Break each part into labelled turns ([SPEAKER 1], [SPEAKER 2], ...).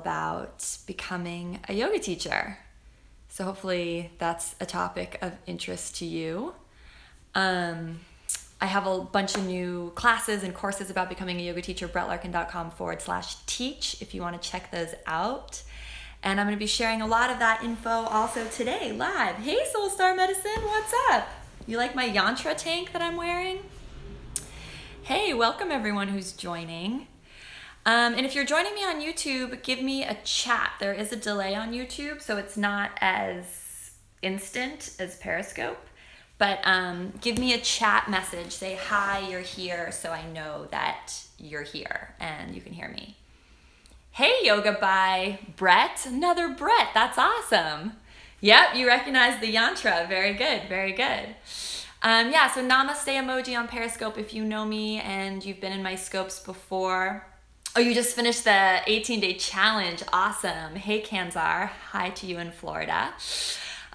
[SPEAKER 1] about becoming a yoga teacher. So hopefully that's a topic of interest to you. I have a bunch of new classes and courses about becoming a yoga teacher, brettlarkin.com/teach if you want to check those out. And I'm going to be sharing a lot of that info also today, live. Hey, Soul Star Medicine, what's up? You like my yantra tank that I'm wearing? Hey, welcome everyone who's joining. And if you're joining me on YouTube, give me a chat. There is a delay on YouTube, so it's not as instant as Periscope. But give me a chat message. Say, hi, you're here, so I know that you're here and you can hear me. Hey, Yoga by Brett. Another Brett. That's awesome. Yep, you recognize the yantra. Very good, very good. So namaste emoji on Periscope if you know me and you've been in my scopes before. Oh, you just finished the 18-day challenge. Awesome. Hey, Kanzar. Hi to you in Florida.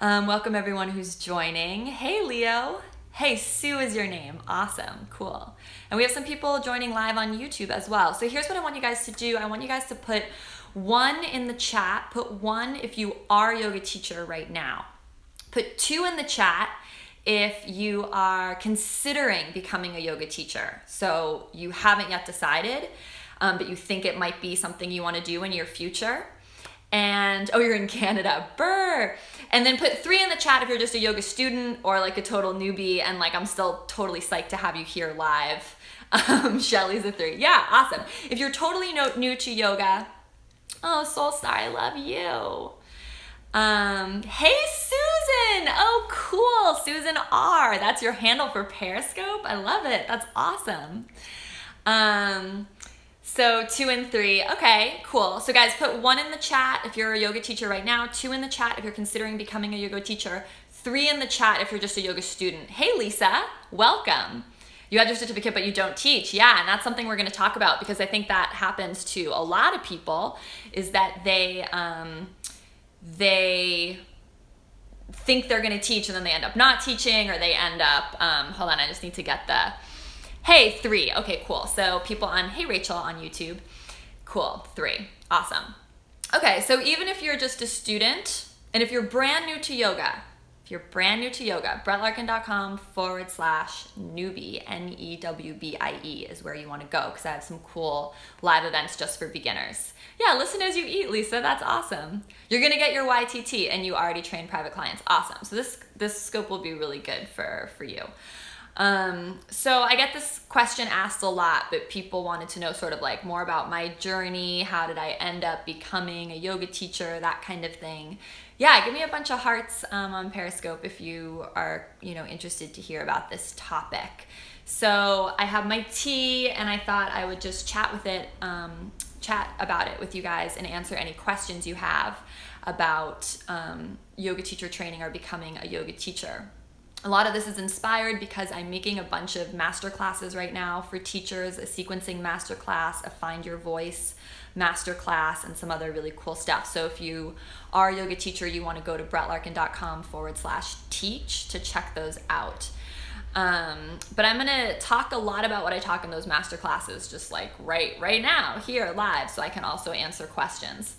[SPEAKER 1] Welcome everyone who's joining. Hey, Leo. Hey, Sue is your name. Awesome. Cool. And we have some people joining live on YouTube as well. So here's what I want you guys to do. I want you guys to put 1 in the chat. Put 1 if you are a yoga teacher right now. Put 2 in the chat if you are considering becoming a yoga teacher. So you haven't yet decided, but you think it might be something you want to do in your future. And, oh, you're in Canada, brr. And then put 3 in the chat if you're just a yoga student or like a total newbie and like I'm still totally psyched to have you here live. Shelly's a 3. Yeah, awesome. If you're totally new to yoga, oh, Soul Star, I love you. Hey, Susan. Oh, cool. Susan R. That's your handle for Periscope. I love it. That's awesome. So 2 and 3. Okay, cool. So guys, put 1 in the chat if you're a yoga teacher right now, 2 in the chat if you're considering becoming a yoga teacher, 3 in the chat if you're just a yoga student. Hey, Lisa, welcome. You have your certificate, but you don't teach. Yeah, and that's something we're going to talk about because I think that happens to a lot of people is that they think they're going to teach and then they end up not teaching or they end up, hold on, I just need to get the... Hey, 3. Okay, cool. So people on, hey, Rachel on YouTube. Cool, 3. Awesome. Okay, so even if you're just a student, and if you're brand new to yoga, brettlarkin.com/newbie, NEWBIE is where you want to go because I have some cool live events just for beginners. Yeah, listen as you eat, Lisa. That's awesome. You're going to get your YTT and you already train private clients. Awesome. So this scope will be really good for you. So I get this question asked a lot, but people wanted to know sort of like more about my journey. How did I end up becoming a yoga teacher? That kind of thing. Yeah, give me a bunch of hearts on Periscope if you are, interested to hear about this topic. So I have my tea and I thought I would just chat about it with you guys and answer any questions you have about yoga teacher training or becoming a yoga teacher. A lot of this is inspired because I'm making a bunch of master classes right now for teachers, a sequencing master class, a find your voice master class, and some other really cool stuff. So if you are a yoga teacher, you want to go to brettlarkin.com/teach to check those out. But I'm going to talk a lot about what I talk in those master classes, just like right now, here, live, so I can also answer questions.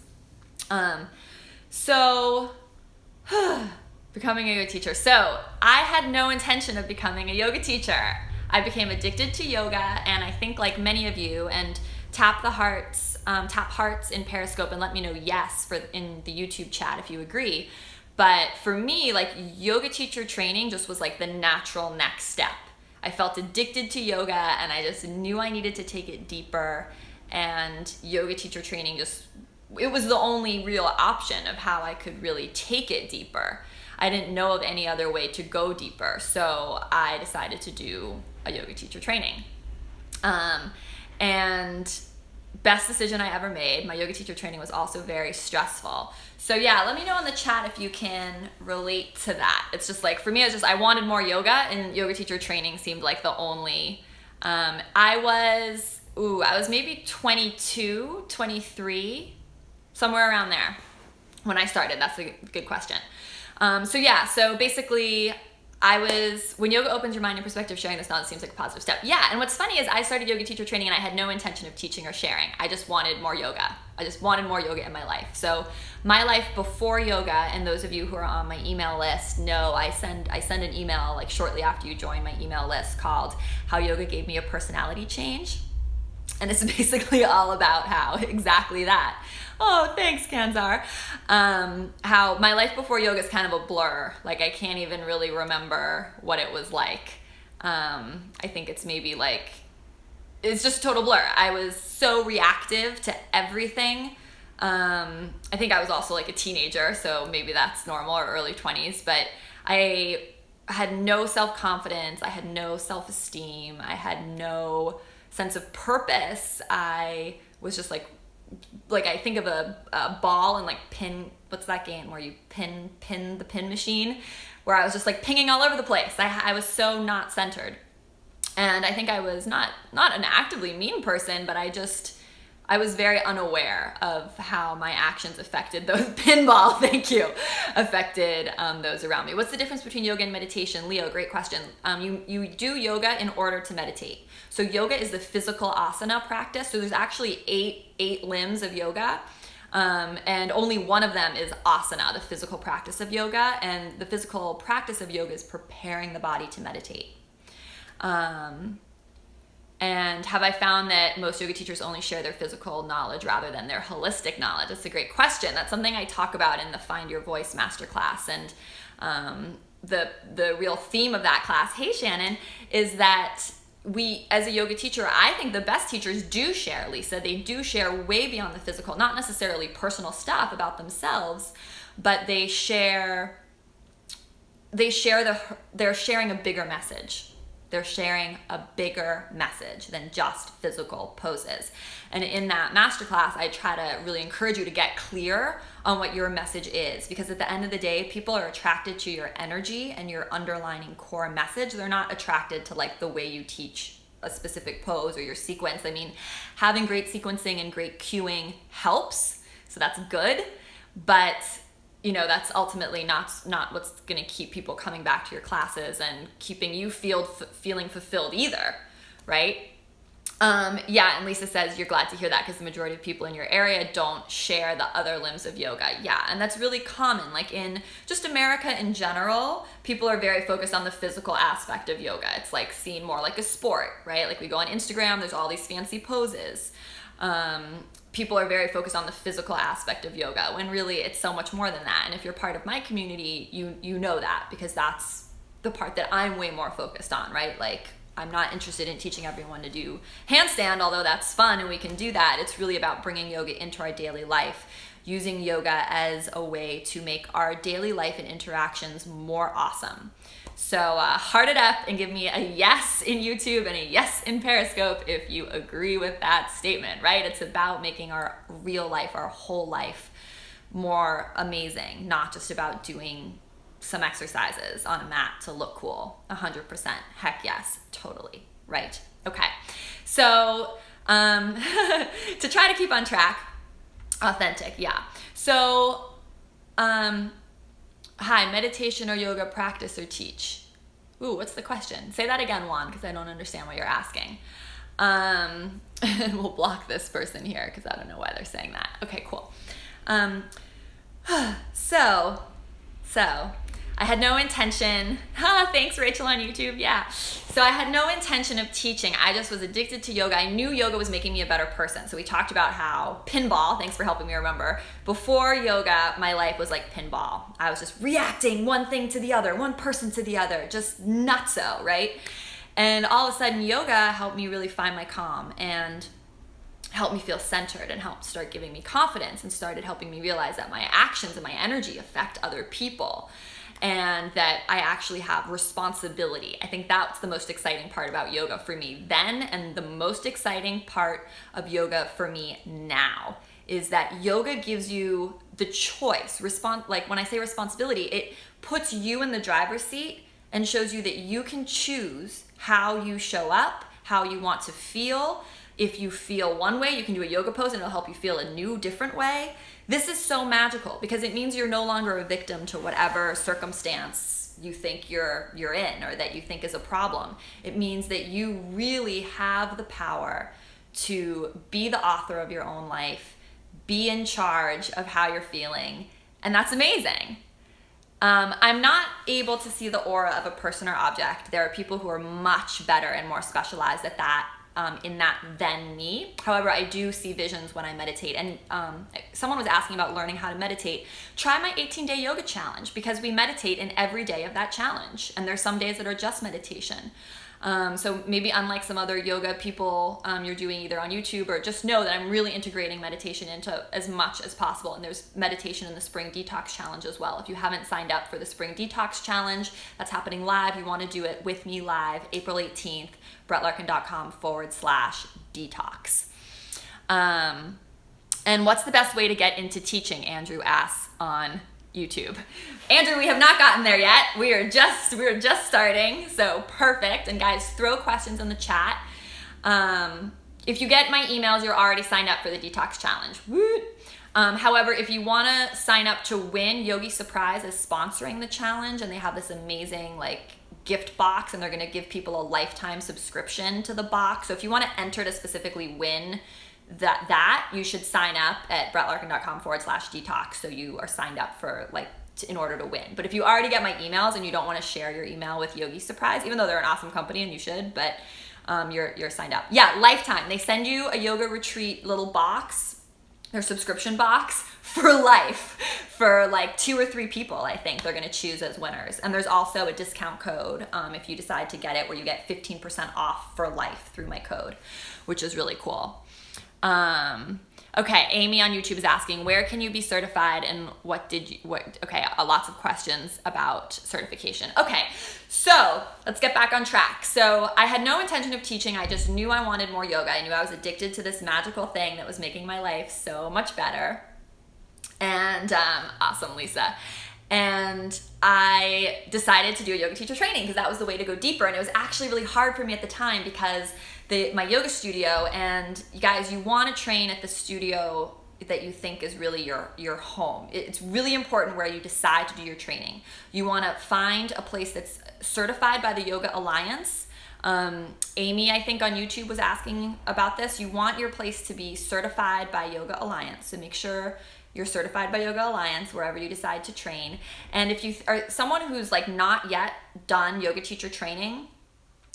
[SPEAKER 1] Becoming a yoga teacher. So I had no intention of becoming a yoga teacher. I became addicted to yoga, and I think like many of you, and tap hearts in Periscope and let me know yes in the YouTube chat if you agree. But for me, like yoga teacher training just was like the natural next step. I felt addicted to yoga and I just knew I needed to take it deeper, and yoga teacher training it was the only real option of how I could really take it deeper. I didn't know of any other way to go deeper, so I decided to do a yoga teacher training. And best decision I ever made. My yoga teacher training was also very stressful. So yeah, let me know in the chat if you can relate to that. It's just like, for me, I wanted more yoga, and yoga teacher training seemed like the only, I was maybe 22, 23, somewhere around there when I started. That's a good question. So basically when yoga opens your mind and perspective, sharing this knowledge seems like a positive step. Yeah, and what's funny is I started yoga teacher training and I had no intention of teaching or sharing. I just wanted more yoga. I just wanted more yoga in my life. So my life before yoga, and those of you who are on my email list know I send an email like shortly after you join my email list called How Yoga Gave Me a Personality Change. And it's basically all about how exactly that. Oh, thanks, Kanzar. How my life before yoga is kind of a blur. Like I can't even really remember what it was like. I think it's maybe like, it's just a total blur. I was so reactive to everything. I think I was also like a teenager, so maybe that's normal, or early 20s, but I had no self-confidence. I had no self-esteem. I had no sense of purpose. I was just like I think of a ball and like pin, what's that game where you pin the pin machine, where I was just like pinging all over the place. I was so not centered. And I think I was not an actively mean person, but I was very unaware of how my actions affected those pinball, affected those around me. What's the difference between yoga and meditation? Leo, great question. You do yoga in order to meditate. So yoga is the physical asana practice. So there's actually eight limbs of yoga. And only one of them is asana, the physical practice of yoga. And the physical practice of yoga is preparing the body to meditate. And have I found that most yoga teachers only share their physical knowledge rather than their holistic knowledge? That's a great question. That's something I talk about in the Find Your Voice masterclass. And the real theme of that class, hey Shannon, is that we, as a yoga teacher, I think the best teachers do share, Lisa. They do share way beyond the physical, not necessarily personal stuff about themselves, but they're sharing a bigger message. They're sharing a bigger message than just physical poses. And in that masterclass, I try to really encourage you to get clear on what your message is, because at the end of the day, people are attracted to your energy and your underlining core message. They're not attracted to like the way you teach a specific pose or your sequence. I mean, having great sequencing and great cueing helps, so that's good, but that's ultimately not what's going to keep people coming back to your classes and keeping you feeling fulfilled either, right? Yeah, and Lisa says you're glad to hear that because the majority of people in your area don't share the other limbs of yoga. Yeah, and that's really common. Like in just America in general, people are very focused on the physical aspect of yoga. It's like seen more like a sport, right? Like we go on Instagram, there's all these fancy poses. People are very focused on the physical aspect of yoga when really it's so much more than that. And if you're part of my community, you know that, because that's the part that I'm way more focused on, right? Like I'm not interested in teaching everyone to do handstand, although that's fun and we can do that. It's really about bringing yoga into our daily life, using yoga as a way to make our daily life and interactions more awesome. So heart it up and give me a yes in YouTube and a yes in Periscope if you agree with that statement, right? It's about making our real life, our whole life, more amazing, not just about doing some exercises on a mat to look cool. 100%. Heck yes, totally. Right. Okay. So to try to keep on track, authentic, yeah. So hi, meditation or yoga practice or teach? Ooh, what's the question? Say that again, Juan, because I don't understand what you're asking. And we'll block this person here because I don't know why they're saying that. Okay, cool. So I had no intention. Thanks, Rachel on YouTube. Yeah. So I had no intention of teaching. I just was addicted to yoga. I knew yoga was making me a better person. So we talked about how pinball, thanks for helping me remember, before yoga, my life was like pinball. I was just reacting one thing to the other, one person to the other, just nutso, right? And all of a sudden yoga helped me really find my calm and helped me feel centered and helped start giving me confidence and started helping me realize that my actions and my energy affect other people, and that I actually have responsibility. I think that's the most exciting part about yoga for me then, and the most exciting part of yoga for me now is that yoga gives you the choice. Like when I say responsibility, it puts you in the driver's seat and shows you that you can choose how you show up, how you want to feel. If you feel one way, you can do a yoga pose and it'll help you feel a new, different way. This is so magical because it means you're no longer a victim to whatever circumstance you think you're in, or that you think is a problem. It means that you really have the power to be the author of your own life, be in charge of how you're feeling, and that's amazing. I'm not able to see the aura of a person or object. There are people who are much better and more specialized at that, in that than me. However, I do see visions when I meditate. And someone was asking about learning how to meditate. Try my 18-day yoga challenge, because we meditate in every day of that challenge. And there's some days that are just meditation. So maybe unlike some other yoga people you're doing either on YouTube, or just know that I'm really integrating meditation into as much as possible. And there's meditation in the Spring Detox Challenge as well. If you haven't signed up for the Spring Detox Challenge, that's happening live. You want to do it with me live, April 18th, brettlarkin.com/detox. And what's the best way to get into teaching? Andrew asks on YouTube. Andrew, we have not gotten there yet. We're just starting, so perfect. And guys, throw questions in the chat. If you get my emails, you're already signed up for the Detox Challenge. Woo! However, if you want to sign up to win, Yogi Surprise is sponsoring the challenge, and they have this amazing gift box, and they're going to give people a lifetime subscription to the box. So if you want to enter to specifically win that you should sign up at brettlarkin.com/detox, so you are signed up for in order to win. But if you already get my emails and you don't want to share your email with Yogi Surprise, even though they're an awesome company and you should, but you're signed up. Yeah, lifetime. They send you a yoga retreat little box, their subscription box, for life, for 2 or 3 people. I think they're going to choose as winners. And there's also a discount code if you decide to get it, where you get 15% off for life through my code, which is really cool. Okay, Amy on YouTube is asking, where can you be certified, and lots of questions about certification. Okay, so let's get back on track. So I had no intention of teaching. I just knew I wanted more yoga. I knew I was addicted to this magical thing that was making my life so much better. And awesome, Lisa. And I decided to do a yoga teacher training, because that was the way to go deeper. And it was actually really hard for me at the time, because my yoga studio, and you guys, you want to train at the studio that you think is really your home. It's really important where you decide to do your training. You want to find a place that's certified by the Yoga Alliance. Amy, I think on YouTube, was asking about this. You want your place to be certified by Yoga Alliance. So make sure you're certified by Yoga Alliance wherever you decide to train. And if you are someone who's not yet done yoga teacher training,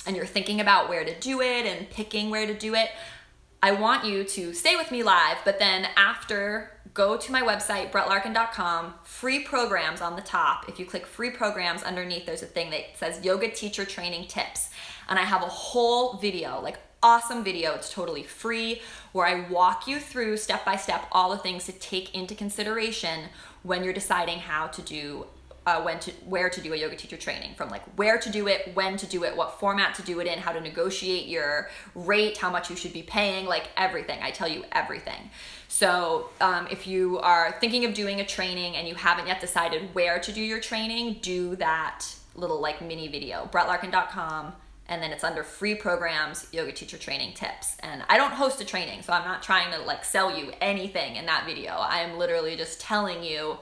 [SPEAKER 1] and you're thinking about where to do it and picking where to do it, I want you to stay with me live, but then after, go to my website, brettlarkin.com, free programs on the top. If you click free programs, underneath there's a thing that says Yoga Teacher Training Tips. And I have a whole video, awesome video, it's totally free, where I walk you through step by step all the things to take into consideration when you're deciding how to do where to do a yoga teacher training, from where to do it, when to do it, what format to do it in, how to negotiate your rate, how much you should be paying, everything. I tell you everything. So if you are thinking of doing a training and you haven't yet decided where to do your training, do that little mini video, brettlarkin.com, and then it's under free programs, yoga teacher training tips. And I don't host a training, so I'm not trying to sell you anything in that video. I am literally just telling you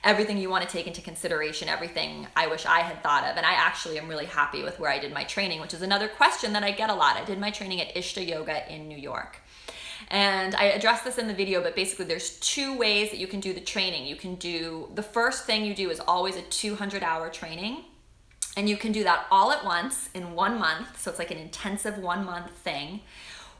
[SPEAKER 1] everything you want to take into consideration, everything I wish I had thought of. And I actually am really happy with where I did my training, which is another question that I get a lot. I did my training at Ishta Yoga in New York. And I addressed this in the video, but basically there's 2 ways that you can do the training. You can do, the first thing you do is always a 200-hour training. And you can do that all at once in 1 month. So it's an intensive 1-month thing.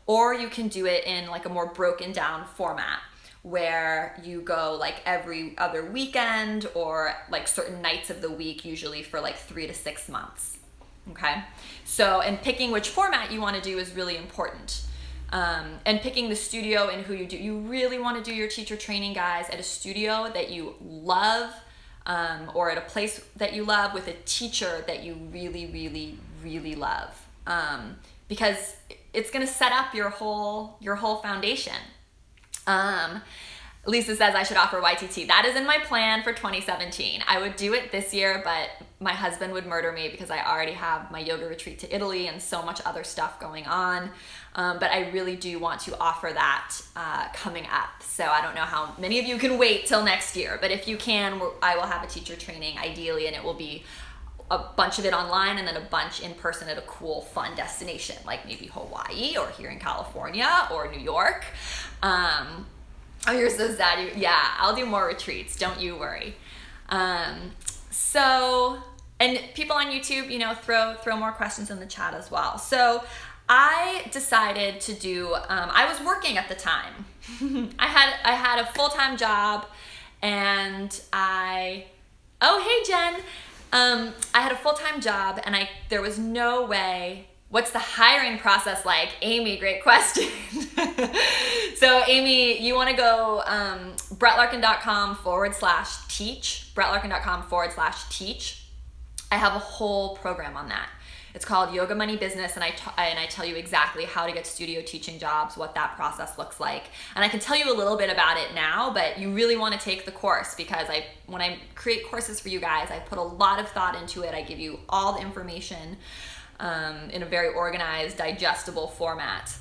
[SPEAKER 1] Or you can do it in a more broken down format, where you go every other weekend, or certain nights of the week, usually for 3 to 6 months. Okay, so, and picking which format you want to do is really important. And picking the studio and who you do. You really want to do your teacher training, guys, at a studio that you love, or at a place that you love, with a teacher that you really, really, really love, because it's going to set up your whole foundation. Lisa says I should offer YTT. That is in my plan for 2017. I would do it this year, but my husband would murder me, because I already have my yoga retreat to Italy and so much other stuff going on. But I really do want to offer that coming up. So I don't know how many of you can wait till next year, but if you can, I will have a teacher training ideally, and it will be a bunch of it online and then a bunch in person at a cool, fun destination, like maybe Hawaii or here in California or New York. Oh, you're so sad. Yeah, I'll do more retreats. Don't you worry. And people on YouTube, you know, throw more questions in the chat as well. So I decided to do, I was working at the time. I had a full-time job, and oh, hey, Jen. I had a full-time job, and there was no way. What's the hiring process like? Amy, great question. So Amy, you want to go brettlarkin.com/teach, brettlarkin.com/teach. I have a whole program on that. It's called Yoga Money Business, and I tell you exactly how to get studio teaching jobs, what that process looks like. And I can tell you a little bit about it now, but you really want to take the course, because when I create courses for you guys, I put a lot of thought into it. I give you all the information in a very organized, digestible format.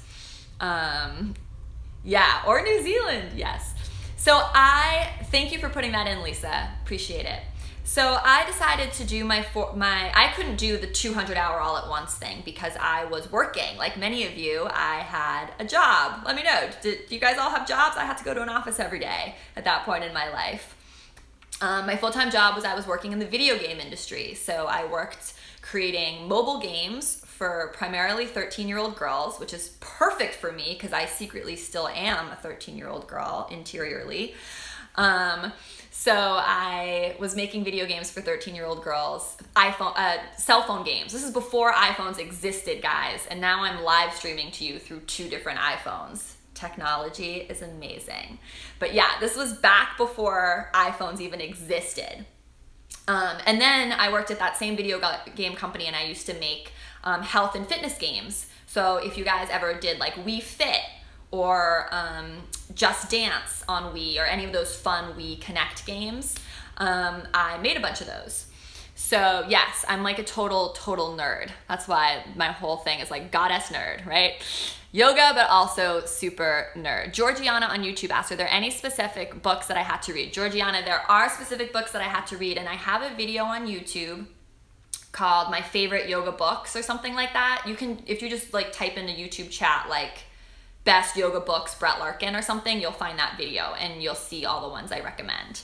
[SPEAKER 1] Yeah, or New Zealand, yes. So I thank you for putting that in, Lisa. Appreciate it. So I decided to do I couldn't do the 200-hour all-at-once thing because I was working. Like many of you, I had a job. Let me know. Do you guys all have jobs? I had to go to an office every day at that point in my life. My full-time job I was working in the video game industry. So I worked creating mobile games for primarily 13-year-old girls, which is perfect for me because I secretly still am a 13-year-old girl interiorly. So I was making video games for 13-year-old girls, cell phone games. This is before iPhones existed, guys, and now I'm live streaming to you through 2 different iPhones. Technology is amazing. But yeah, this was back before iPhones even existed. And then I worked at that same video game company, and I used to make health and fitness games. So if you guys ever did like Wii Fit or Just Dance on Wii or any of those fun Wii Connect games, I made a bunch of those. So yes, I'm like a total nerd. That's why my whole thing is like goddess nerd, right? Yoga, but also super nerd. Georgiana on YouTube asked, are there any specific books that I had to read? Georgiana, there are specific books that I had to read, and I have a video on YouTube called My Favorite Yoga Books or something like that. You can, if you just like type in a YouTube chat like best yoga books Brett Larkin or something, you'll find that video and you'll see all the ones I recommend.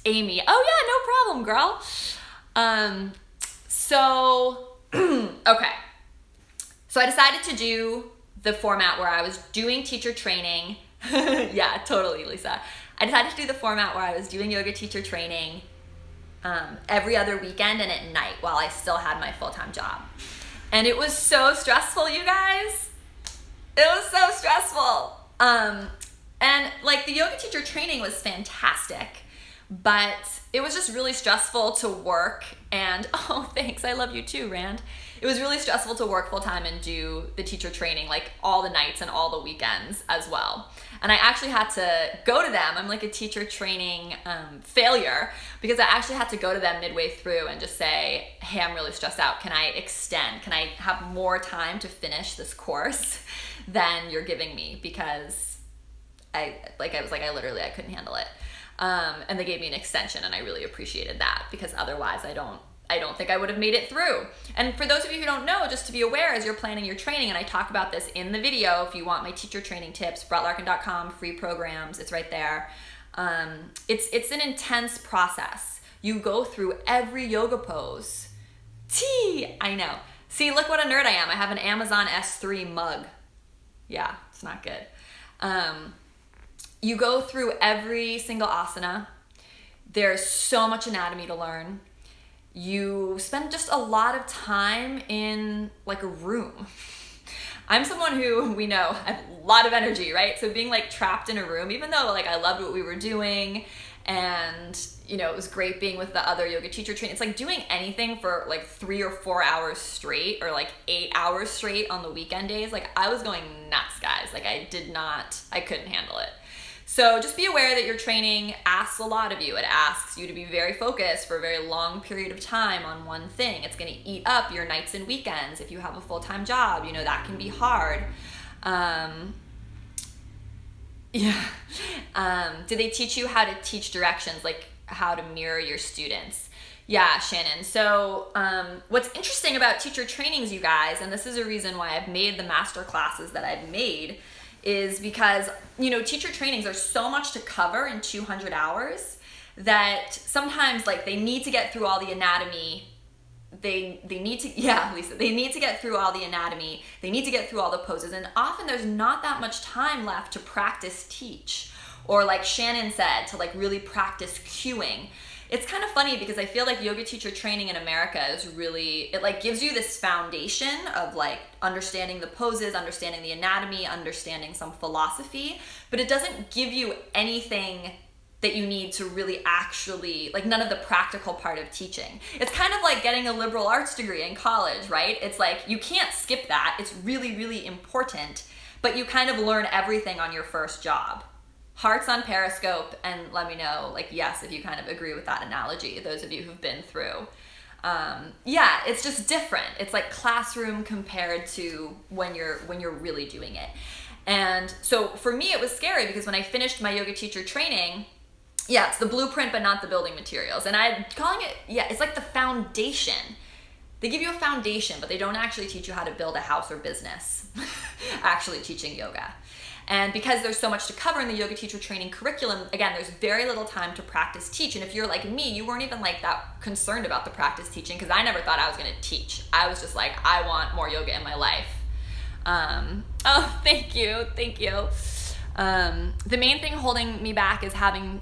[SPEAKER 1] Amy, oh yeah, no problem, girl. Okay. So I decided to do the format where I was doing teacher training. Yeah, totally, Lisa. I decided to do the format where I was doing yoga teacher training every other weekend and at night while I still had my full-time job. And it was so stressful, you guys. It was so stressful. And like the yoga teacher training was fantastic, but it was just really stressful to work and, oh, thanks, I love you too, Rand. It was really stressful to work full-time and do the teacher training like all the nights and all the weekends as well. And I actually had to go to them. I'm like a teacher training failure because I actually had to go to them midway through and just say, hey, I'm really stressed out. Can I extend? Can I have more time to finish this course than you're giving me? Because I couldn't handle it. And they gave me an extension, and I really appreciated that because otherwise I don't think I would have made it through. And for those of you who don't know, just to be aware as you're planning your training, and I talk about this in the video, if you want my teacher training tips, brettlarkin.com, free programs, it's right there. It's an intense process. You go through every yoga pose. I know. See, look what a nerd I am. I have an Amazon S3 mug. Yeah, it's not good. You go through every single asana. There's so much anatomy to learn. You spend just a lot of time in like a room. I'm someone who, we know, I have a lot of energy, right? So being like trapped in a room, even though like I loved what we were doing and you know, it was great being with the other yoga teacher training. It's like doing anything for like 3 or 4 hours straight or like 8 hours straight on the weekend days. Like I was going nuts, guys. Like I couldn't handle it. So just be aware that your training asks a lot of you. It asks you to be very focused for a very long period of time on one thing. It's going to eat up your nights and weekends. If you have a full-time job, you know, that can be hard. Did they teach you how to teach directions, like how to mirror your students? Yeah, Shannon. So what's interesting about teacher trainings, you guys, and this is a reason why I've made the master classes that I've made, is because, teacher trainings are so much to cover in 200 hours that sometimes like they need to get through all the anatomy. They need to, yeah, Lisa, they need to get through all the anatomy. They need to get through all the poses. And often there's not that much time left to practice teach, or like Shannon said, to like really practice cueing. It's kind of funny because I feel like yoga teacher training in America is really, it like gives you this foundation of like understanding the poses, understanding the anatomy, understanding some philosophy, but it doesn't give you anything that you need to really actually, like none of the practical part of teaching. It's kind of like getting a liberal arts degree in college, right? It's like, you can't skip that. It's really, really important, but you kind of learn everything on your first job. Hearts on Periscope, and let me know, like, yes, if you kind of agree with that analogy, those of you who've been through. Yeah, it's just different. It's like classroom compared to when you're really doing it. And so for me, it was scary because when I finished my yoga teacher training, yeah, it's the blueprint, but not the building materials. And I'm calling it, yeah, it's like the foundation. They give you a foundation, but they don't actually teach you how to build a house or business, actually teaching yoga. And because there's so much to cover in the yoga teacher training curriculum, again, there's very little time to practice teach. And if you're like me, you weren't even like that concerned about the practice teaching, because I never thought I was going to teach. I was just like, I want more yoga in my life. Oh, thank you. The main thing holding me back is having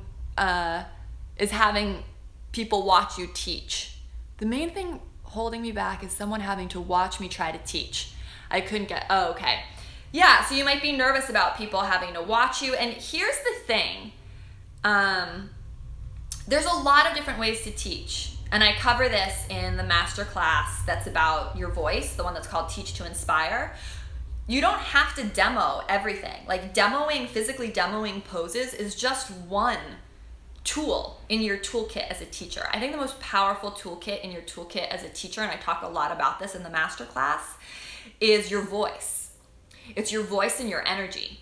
[SPEAKER 1] people watch you teach. The main thing holding me back is someone having to watch me try to teach. I couldn't get, oh, okay. Yeah, so you might be nervous about people having to watch you. And here's the thing. There's a lot of different ways to teach. And I cover this in the master class that's about your voice, the one that's called Teach to Inspire. You don't have to demo everything. Like physically demoing poses is just one tool in your toolkit as a teacher. I think the most powerful toolkit in your toolkit as a teacher, and I talk a lot about this in the master class, is your voice. It's your voice and your energy.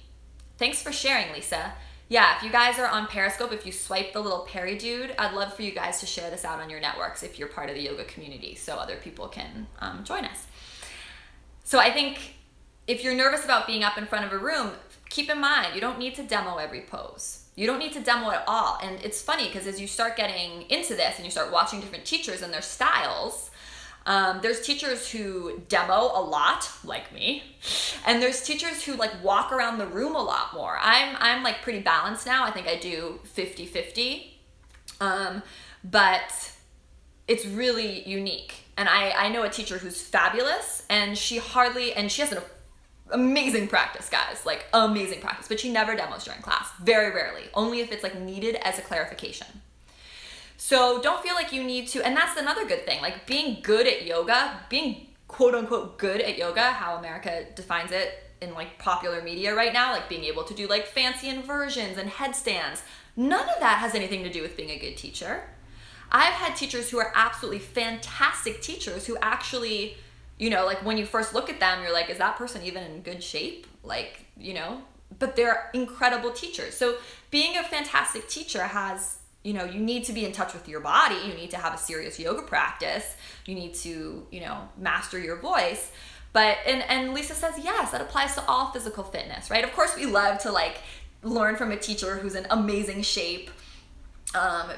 [SPEAKER 1] Thanks for sharing, Lisa. Yeah, if you guys are on Periscope, if you swipe the little Perry dude, I'd love for you guys to share this out on your networks if you're part of the yoga community, so other people can join us. So I think if you're nervous about being up in front of a room, keep in mind, you don't need to demo every pose. You don't need to demo it all. And it's funny because as you start getting into this and you start watching different teachers and their styles, there's teachers who demo a lot, like me, and there's teachers who like walk around the room a lot more. I'm like pretty balanced now. I think I do 50-50, but it's really unique. And I know a teacher who's fabulous, and she has an amazing practice, guys, like amazing practice, but she never demos during class, very rarely, only if it's like needed as a clarification. So don't feel like you need to, and that's another good thing, like being good at yoga, being quote unquote good at yoga, how America defines it in like popular media right now, like being able to do like fancy inversions and headstands. None of that has anything to do with being a good teacher. I've had teachers who are absolutely fantastic teachers who actually, like when you first look at them, you're like, is that person even in good shape? Like, but they're incredible teachers. So being a fantastic teacher has, you need to be in touch with your body. You need to have a serious yoga practice. You need to, master your voice. But, and Lisa says, yes, that applies to all physical fitness, right? Of course, we love to like learn from a teacher who's in amazing shape,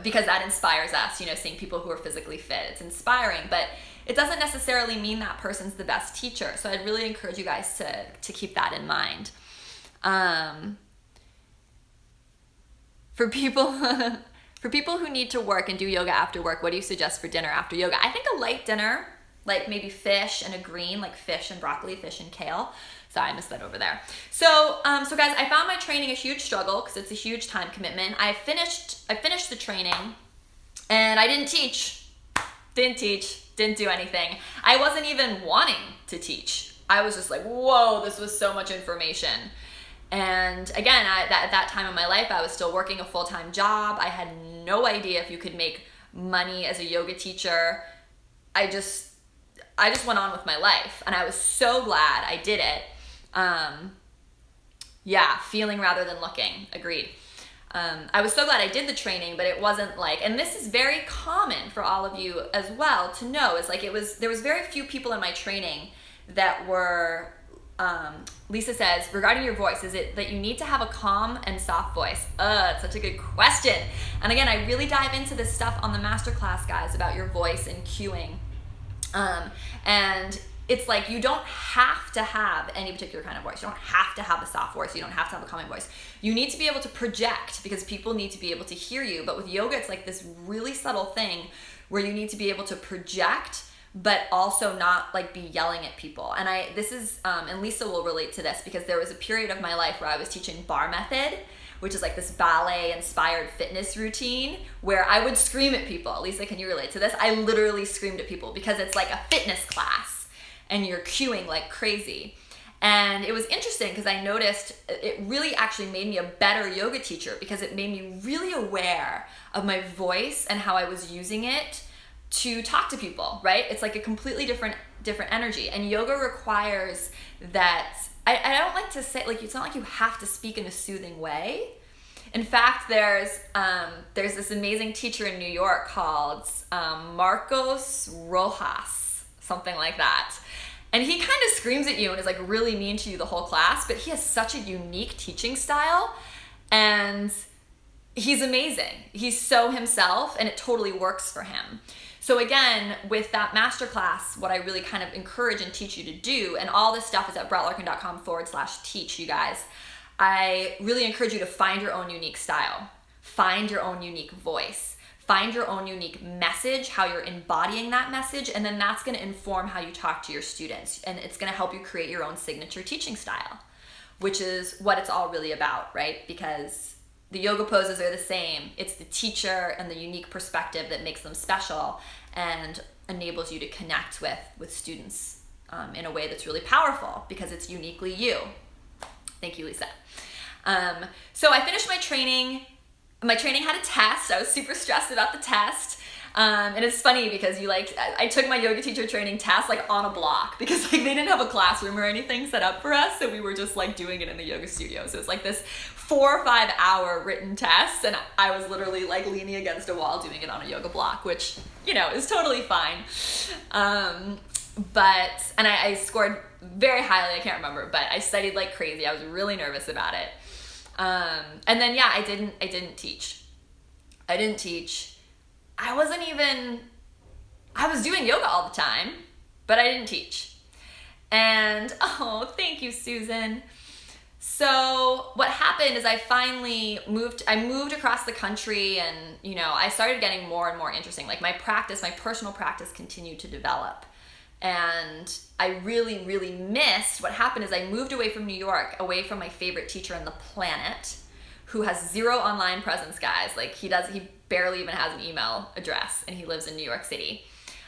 [SPEAKER 1] because that inspires us, seeing people who are physically fit. It's inspiring, but it doesn't necessarily mean that person's the best teacher. So I'd really encourage you guys to keep that in mind. For people who need to work and do yoga after work, what do you suggest for dinner after yoga? I think a light dinner, like maybe fish and a green, like fish and broccoli, fish and kale. Sorry, I missed that over there. So guys, I found my training a huge struggle because it's a huge time commitment. I finished the training and I didn't do anything. I wasn't even wanting to teach. I was just like, whoa, this was so much information. And again, at that time in my life, I was still working a full-time job. I had no idea if you could make money as a yoga teacher. I just went on with my life, and I was so glad I did it. Yeah, feeling rather than looking. Agreed. I was so glad I did the training, but it wasn't like, and this is very common for all of you as well to know, is like there was very few people in my training that were, Lisa says, regarding your voice, is it that you need to have a calm and soft voice? It's such a good question. And again, I really dive into this stuff on the masterclass, guys, about your voice and cueing. And it's like, you don't have to have any particular kind of voice. You don't have to have a soft voice. You don't have to have a calming voice. You need to be able to project, because people need to be able to hear you. But with yoga, it's like this really subtle thing where you need to be able to project, but also not like be yelling at people. And and Lisa will relate to this, because there was a period of my life where I was teaching bar method, which is like this ballet inspired fitness routine, where I would scream at people. Lisa, can you relate to this? I literally screamed at people because it's like a fitness class and you're cueing like crazy. And it was interesting because I noticed it really actually made me a better yoga teacher, because it made me really aware of my voice and how I was using it to talk to people, right? It's like a completely different energy. And yoga requires that, I don't like to say, like, it's not like you have to speak in a soothing way. In fact, there's this amazing teacher in New York called Marcos Rojas, something like that. And he kind of screams at you and is like really mean to you the whole class, but he has such a unique teaching style, and he's amazing. He's so himself, and it totally works for him. So again, with that masterclass, what I really kind of encourage and teach you to do, and all this stuff is at brettlarkin.com/teach, you guys, I really encourage you to find your own unique style, find your own unique voice, find your own unique message, how you're embodying that message, and then that's going to inform how you talk to your students, and it's going to help you create your own signature teaching style, which is what it's all really about, right? Because the yoga poses are the same. It's the teacher and the unique perspective that makes them special and enables you to connect with students in a way that's really powerful, because it's uniquely you. Thank you, Lisa. So I finished my training. My training had a test. I was super stressed about the test. And it's funny because I took my yoga teacher training test like on a block, because like they didn't have a classroom or anything set up for us. So we were just like doing it in the yoga studio. So it's like this 4 or 5 hour written test. And I was literally like leaning against a wall doing it on a yoga block, which, is totally fine. And I scored very highly. I can't remember, but I studied like crazy. I was really nervous about it. And then, I didn't teach. I was doing yoga all the time, but I didn't teach. And, oh, thank you, Susan. So what happened is I moved across the country, and, I started getting more and more interesting. Like my personal practice continued to develop. And I really, really missed what happened is I moved away from New York, away from my favorite teacher on the planet, who has zero online presence, guys. Like he barely even has an email address, and he lives in New York City.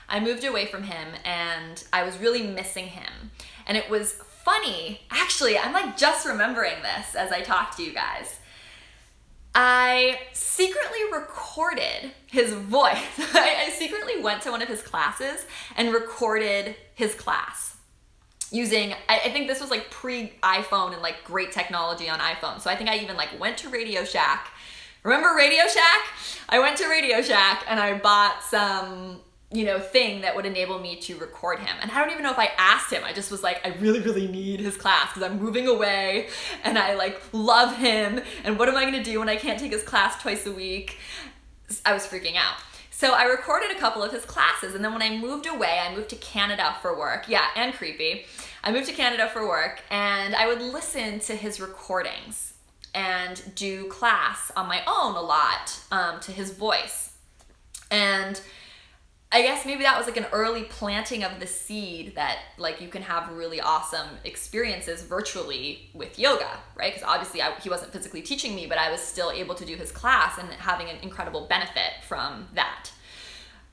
[SPEAKER 1] I moved away from him, and I was really missing him. And it was funny, actually, I'm like just remembering this as I talk to you guys. I secretly recorded his voice. I secretly went to one of his classes and recorded his class using, I think this was like pre-iPhone and like great technology on iPhone. So I think I even like went to Radio Shack. Remember Radio Shack? I went to Radio Shack and I bought some, thing that would enable me to record him. And I don't even know if I asked him. I just was like, I really, really need his class because I'm moving away and I like love him. And what am I going to do when I can't take his class twice a week? I was freaking out. So I recorded a couple of his classes. And then when I moved away, I moved to Canada for work. Yeah, and creepy. I moved to Canada for work, and I would listen to his recordings and do class on my own a lot to his voice. And I guess maybe that was like an early planting of the seed that like you can have really awesome experiences virtually with yoga, right? Because obviously he wasn't physically teaching me, but I was still able to do his class and having an incredible benefit from that.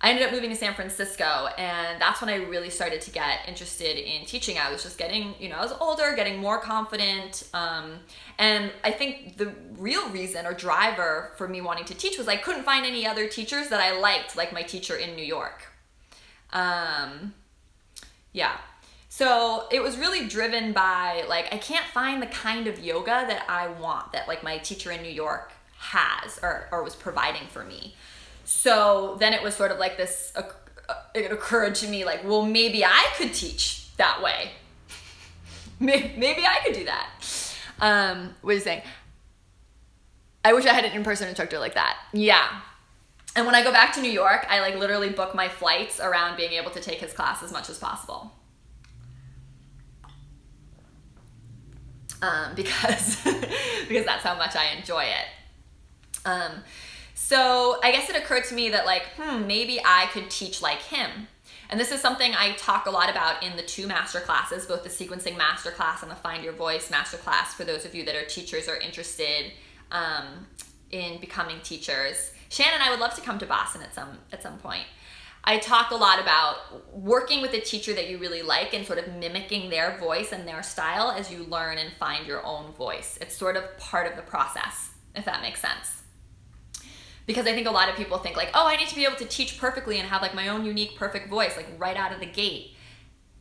[SPEAKER 1] I ended up moving to San Francisco, and that's when I really started to get interested in teaching. I was just getting, I was older, getting more confident. And I think the real reason or driver for me wanting to teach was I couldn't find any other teachers that I liked, like my teacher in New York. So it was really driven by, like, I can't find the kind of yoga that I want, that like my teacher in New York has or was providing for me. So then it was sort of like this, it occurred to me like, well, maybe I could teach that way. Maybe I could do that. What are you saying? I wish I had an in-person instructor like that. Yeah. And when I go back to New York, I like literally book my flights around being able to take his class as much as possible. Because that's how much I enjoy it. So I guess it occurred to me that like, maybe I could teach like him. And this is something I talk a lot about in the 2 master classes, both the sequencing master class and the Find Your Voice master class, for those of you that are teachers or interested in becoming teachers. Shannon, I would love to come to Boston at some point. I talk a lot about working with a teacher that you really like and sort of mimicking their voice and their style as you learn and find your own voice. It's sort of part of the process, if that makes sense. Because I think a lot of people think like, oh, I need to be able to teach perfectly and have like my own unique perfect voice, like right out of the gate.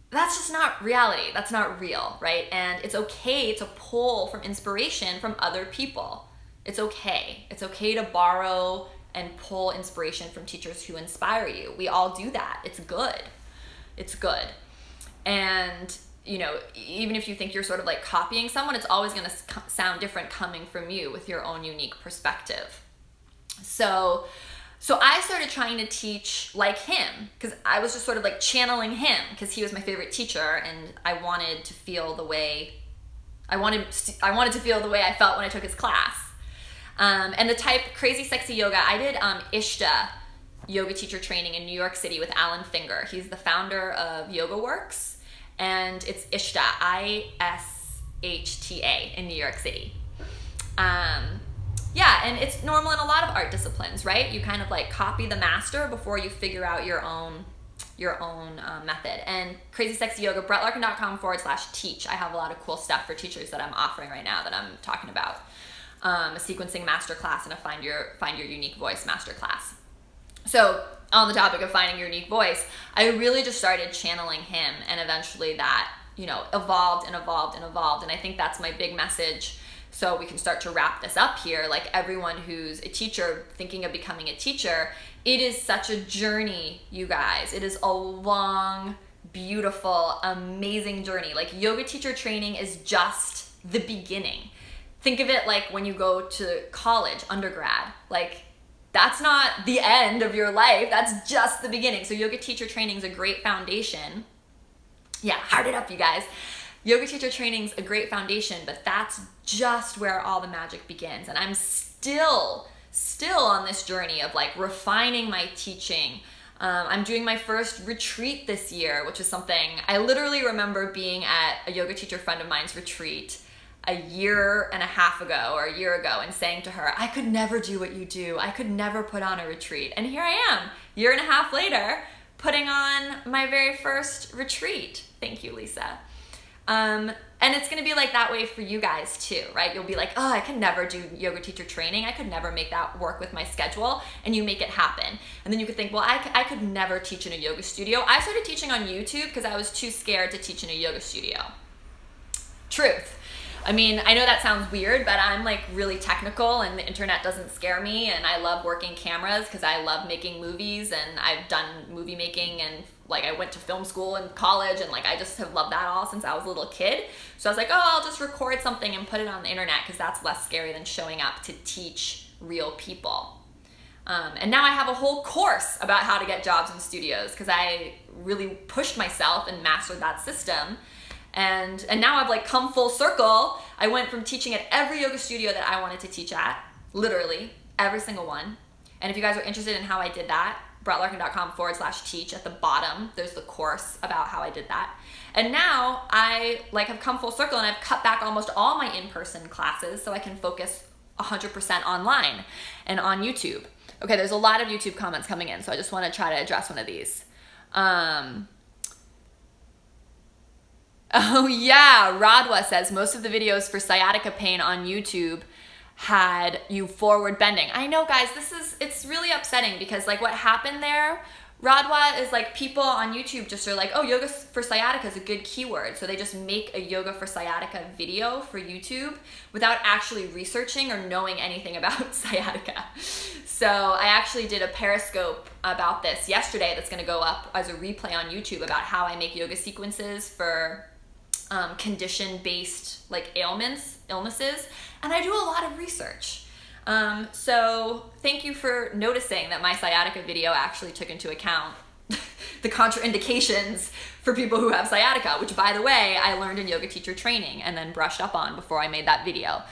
[SPEAKER 1] That's just not reality. That's not real, right? And it's okay to pull from inspiration from other people. It's okay. It's okay to borrow and pull inspiration from teachers who inspire you. We all do that. It's good. It's good. And, you know, even if you think you're sort of like copying someone, it's always going to sound different coming from you with your own unique perspective. So I started trying to teach like him because I was just sort of like channeling him because he was my favorite teacher and I wanted to feel the way I wanted to feel the way I felt when I took his class. And the type Crazy Sexy Yoga, I did Ishta yoga teacher training in New York City with Alan Finger. He's the founder of Yoga Works, and it's Ishta, ISHTA in New York City. Yeah, and it's normal in a lot of art disciplines, right? You kind of like copy the master before you figure out your own method. And Crazy Sexy Yoga, brettlarkin.com/teach. I have a lot of cool stuff for teachers that I'm offering right now that I'm talking about. A sequencing masterclass and a find your unique voice masterclass. So on the topic of finding your unique voice, I really just started channeling him, and eventually that, you know, evolved. And I think that's my big message. So we can start to wrap this up here. Like everyone who's a teacher thinking of becoming a teacher, it is such a journey, you guys. It is a long, beautiful, amazing journey. Like yoga teacher training is just the beginning. Think of it like when you go to college, undergrad. Like that's not the end of your life. That's just the beginning. So yoga teacher training is a great foundation. Yeah, heart it up, you guys. Yoga teacher training's a great foundation, but that's just where all the magic begins. And I'm still on this journey of like refining my teaching. I'm doing my first retreat this year, which is something I literally remember being at a yoga teacher friend of mine's retreat a year and a half ago or a year ago and saying to her, I could never do what you do. I could never put on a retreat. And here I am, year and a half later, putting on my very first retreat. Thank you, Lisa. And it's going to be like that way for you guys too, right? You'll be like, oh, I could never do yoga teacher training. I could never make that work with my schedule. And you make it happen. And then you could think, well, I could never teach in a yoga studio. I started teaching on YouTube because I was too scared to teach in a yoga studio. Truth. I mean, I know that sounds weird, but I'm like really technical and the internet doesn't scare me, and I love working cameras because I love making movies, and I've done movie making, and like I went to film school in college, and like I just have loved that all since I was a little kid. So I was like, oh, I'll just record something and put it on the internet because that's less scary than showing up to teach real people. And now I have a whole course about how to get jobs in studios because I really pushed myself and mastered that system. And now I've like come full circle. I went from teaching at every yoga studio that I wanted to teach at, literally every single one. And if you guys are interested in how I did that, brettlarkin.com/teach. At the bottom, there's the course about how I did that. And now I like have come full circle and I've cut back almost all my in-person classes so I can focus 100% online and on YouTube. Okay, there's a lot of YouTube comments coming in, so I just want to try to address one of these. Oh yeah, Radwa says most of the videos for sciatica pain on YouTube had you forward bending. I know, guys, it's really upsetting because like what happened there Radwa is like people on YouTube just are like, oh, yoga for sciatica is a good keyword. So they just make a yoga for sciatica video for YouTube without actually researching or knowing anything about sciatica. So I actually did a Periscope about this yesterday that's going to go up as a replay on YouTube about how I make yoga sequences for condition-based like illnesses. And I do a lot of research. So thank you for noticing that my sciatica video actually took into account the contraindications for people who have sciatica, which by the way, I learned in yoga teacher training and then brushed up on before I made that video.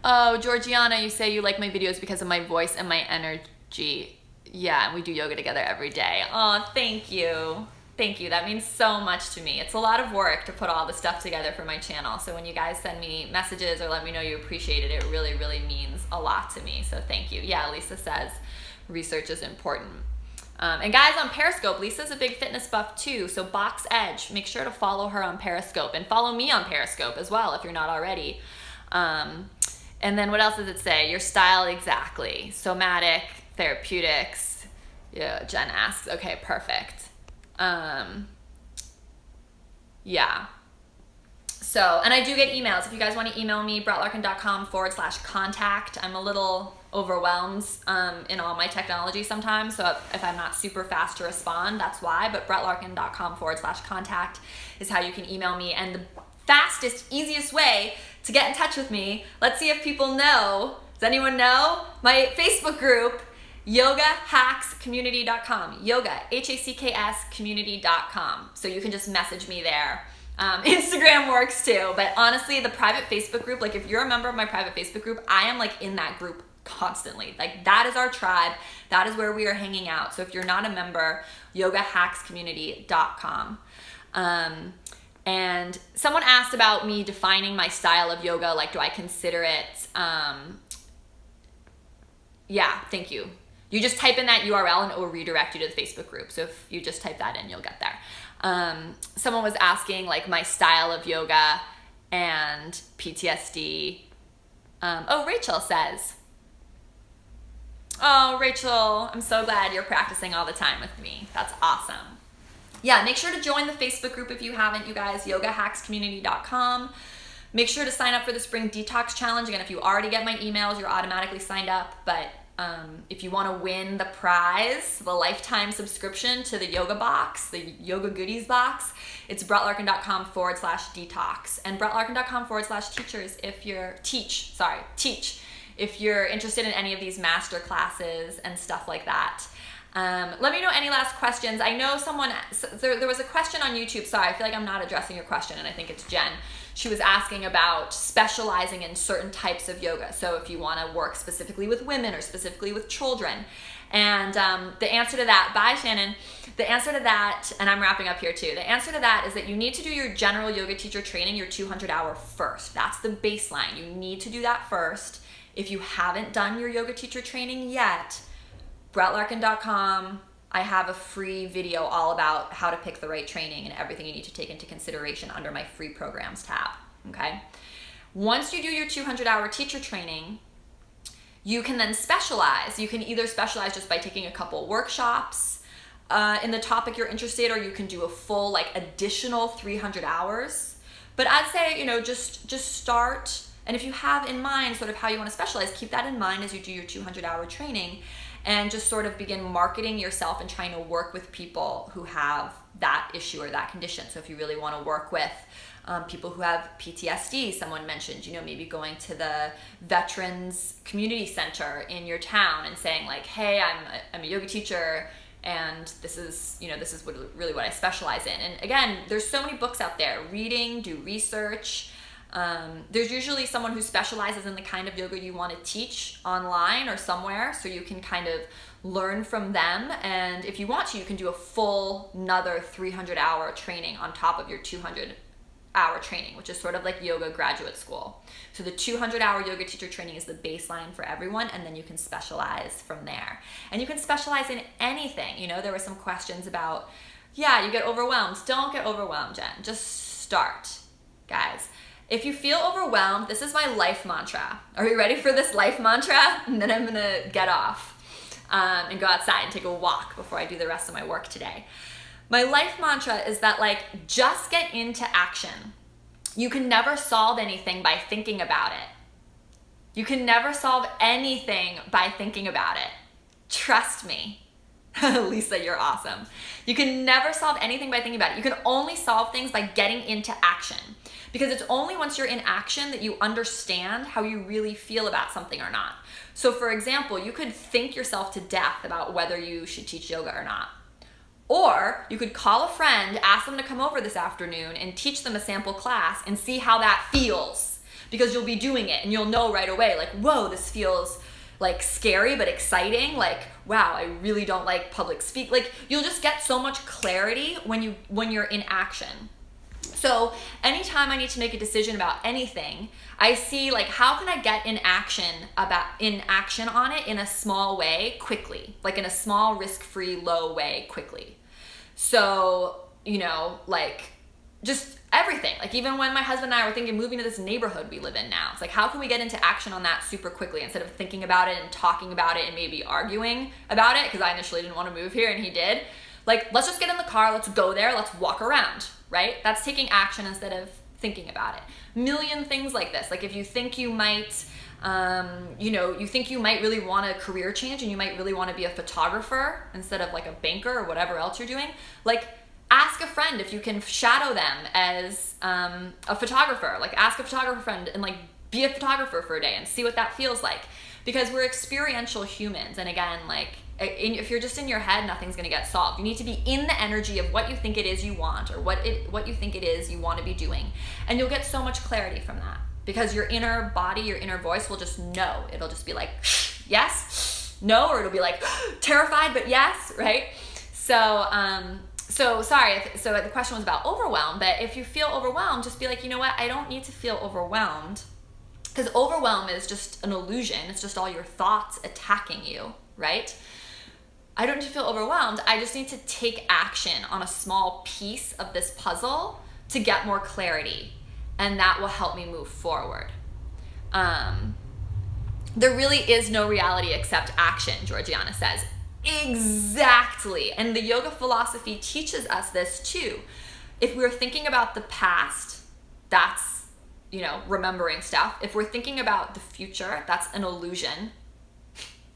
[SPEAKER 1] Oh, Georgiana, you say you like my videos because of my voice and my energy. Yeah, and we do yoga together every day. Oh, thank you. Thank you. That means so much to me. It's a lot of work to put all the stuff together for my channel. So when you guys send me messages or let me know you appreciate it, it really, really means a lot to me. So thank you. Yeah, Lisa says research is important. And guys on Periscope, Lisa's a big fitness buff too. So Box Edge, make sure to follow her on Periscope and follow me on Periscope as well if you're not already. And then what else does it say? Your style exactly. Somatic, therapeutics. Yeah, Jen asks. Okay, perfect. Yeah. So, and I do get emails. If you guys want to email me, brettlarkin.com/contact. I'm a little overwhelmed in all my technology sometimes. So if I'm not super fast to respond, that's why. But brettlarkin.com/contact is how you can email me. And the fastest, easiest way to get in touch with me, let's see if people know. Does anyone know? My Facebook group, yogahackscommunity.com. Yoga, HACKS community.com. So you can just message me there. Instagram works too, but honestly, the private Facebook group, like if you're a member of my private Facebook group, I am like in that group constantly. Like that is our tribe. That is where we are hanging out. So if you're not a member, yogahackscommunity.com. And someone asked about me defining my style of yoga. Like, do I consider it? Yeah, thank you. You just type in that URL and it will redirect you to the Facebook group. So if you just type that in, you'll get there. Someone was asking like my style of yoga and PTSD. Oh, Rachel says. Oh, Rachel, I'm so glad you're practicing all the time with me. That's awesome. Yeah, make sure to join the Facebook group if you haven't, you guys, yogahackscommunity.com. Make sure to sign up for the Spring Detox Challenge. Again, if you already get my emails, you're automatically signed up, but if you want to win the prize, the lifetime subscription to the yoga box, the yoga goodies box, it's brettlarkin.com/detox and brettlarkin.com/teachers if you're teach. If you're interested in any of these master classes and stuff like that. Let me know any last questions. I know there was a question on YouTube. Sorry, I feel like I'm not addressing your question, and I think it's Jen. She was asking about specializing in certain types of yoga. So if you want to work specifically with women or specifically with children. And the answer to that, bye Shannon. The answer to that, and I'm wrapping up here too. The answer to that is that you need to do your general yoga teacher training, your 200-hour first. That's the baseline. You need to do that first. If you haven't done your yoga teacher training yet, brettlarkin.com, I have a free video all about how to pick the right training and everything you need to take into consideration under my free programs tab, okay? Once you do your 200-hour teacher training, you can then specialize. You can either specialize just by taking a couple workshops in the topic you're interested, or you can do a full like additional 300 hours. But I'd say, just start, and if you have in mind sort of how you want to specialize, keep that in mind as you do your 200-hour training. And just sort of begin marketing yourself and trying to work with people who have that issue or that condition. So if you really want to work with people who have PTSD, someone mentioned, maybe going to the Veterans Community Center in your town and saying like, hey, I'm a yoga teacher and this is really what I specialize in. And again, there's so many books out there. Reading, do research. There's usually someone who specializes in the kind of yoga you want to teach online or somewhere, so you can kind of learn from them. And if you want to, you can do a full another 300-hour training on top of your 200-hour training, which is sort of like yoga graduate school. So the 200-hour yoga teacher training is the baseline for everyone, and then you can specialize from there. And you can specialize in anything. There were some questions about, yeah, you get overwhelmed. Don't get overwhelmed, Jen. Just start, guys. If you feel overwhelmed, this is my life mantra. Are you ready for this life mantra? And then I'm gonna get off. and go outside and take a walk before I do the rest of my work today. My life mantra is that, like, just get into action. You can never solve anything by thinking about it. You can never solve anything by thinking about it. Trust me. Lisa, you're awesome. You can never solve anything by thinking about it. You can only solve things by getting into action. Because it's only once you're in action that you understand how you really feel about something or not. So for example, you could think yourself to death about whether you should teach yoga or not. Or you could call a friend, ask them to come over this afternoon and teach them a sample class and see how that feels. Because you'll be doing it and you'll know right away, like, whoa, this feels like scary but exciting. Like, wow, I really don't like public speak. Like, you'll just get so much clarity when you're in action. So anytime I need to make a decision about anything, I see, like, how can I get in action on it in a small way quickly, like in a small risk-free low way quickly. So, you know, like, just everything. Like, even when my husband and I were thinking moving to this neighborhood we live in now, it's like, how can we get into action on that super quickly instead of thinking about it and talking about it and maybe arguing about it, because I initially didn't want to move here and he did. Like, let's just get in the car, let's go there, let's walk around, right? That's taking action instead of thinking about it. Million things like this. Like, if you think you might, you think you might really want a career change and you might really want to be a photographer instead of like a banker or whatever else you're doing, like, ask a friend if you can shadow them as a photographer. Like, ask a photographer friend and, like, be a photographer for a day and see what that feels like. Because we're experiential humans. And again, like, if you're just in your head, nothing's going to get solved. You need to be in the energy of what you think it is you want, or what you think it is you want to be doing. And you'll get so much clarity from that. Because your inner body, your inner voice will just know. It'll just be like, yes, no, or it'll be like, terrified, but yes, right? So the question was about overwhelm, but if you feel overwhelmed, just be like, you know what, I don't need to feel overwhelmed, because overwhelm is just an illusion. It's just all your thoughts attacking you, right? I don't need to feel overwhelmed. I just need to take action on a small piece of this puzzle to get more clarity, and that will help me move forward. There really is no reality except action, Georgiana says. Exactly. And the yoga philosophy teaches us this too. If we're thinking about the past, that's, remembering stuff. If we're thinking about the future, that's an illusion.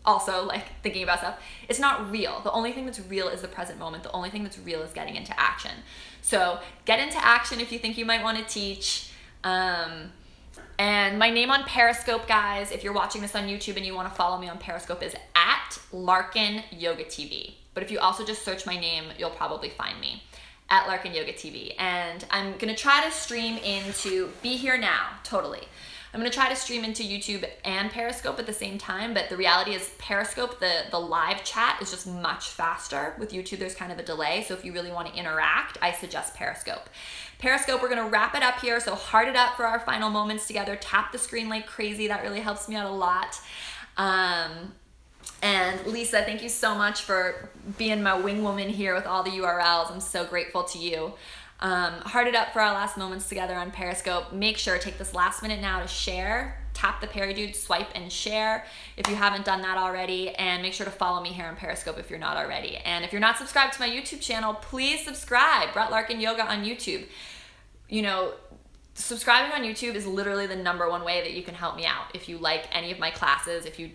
[SPEAKER 1] Also, like, thinking about stuff, it's not real. The only thing that's real is the present moment. The only thing that's real is getting into action. So get into action if you think you might want to teach. And my name on Periscope, guys, if you're watching this on YouTube and you want to follow me on Periscope, is at Larkin Yoga TV. But if you also just search my name, you'll probably find me at Larkin Yoga TV. And I'm going to try to stream into Be Here Now, totally. I'm going to try to stream into YouTube and Periscope at the same time, but the reality is Periscope, the live chat is just much faster. With YouTube, there's kind of a delay, so if you really want to interact, I suggest Periscope. Periscope, we're going to wrap it up here, so heart it up for our final moments together. Tap the screen like crazy. That really helps me out a lot. And Lisa, thank you so much for being my wing woman here with all the URLs. I'm so grateful to you. Heart it up for our last moments together on Periscope. Make sure, take this last minute now to share. Tap the Peridude, swipe and share if you haven't done that already. And make sure to follow me here on Periscope if you're not already. And if you're not subscribed to my YouTube channel, please subscribe. Brett Larkin Yoga on YouTube. Subscribing on YouTube is literally the #1 way that you can help me out. If you like any of my classes, if you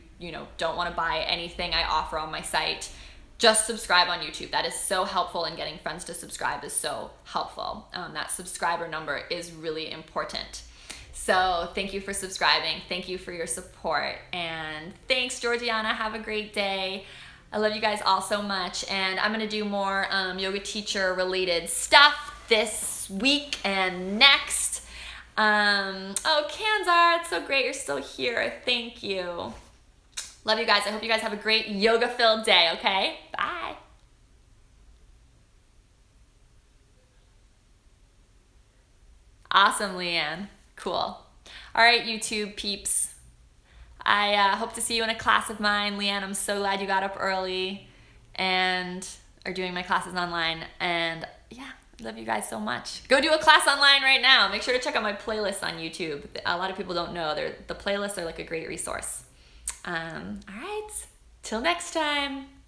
[SPEAKER 1] don't want to buy anything I offer on my site, just subscribe on YouTube. That is so helpful, and getting friends to subscribe is so helpful. That subscriber number is really important. So thank you for subscribing. Thank you for your support. And thanks, Georgiana. Have a great day. I love you guys all so much. And I'm going to do more yoga teacher related stuff this week and next. Kanzar, it's so great you're still here. Thank you. Love you guys. I hope you guys have a great yoga-filled day, okay? Bye. Awesome, Leanne. Cool. All right, YouTube peeps. I hope to see you in a class of mine. Leanne, I'm so glad you got up early and are doing my classes online. And yeah, love you guys so much. Go do a class online right now. Make sure to check out my playlists on YouTube. A lot of people don't know. The playlists are like a great resource. All right. Till next time.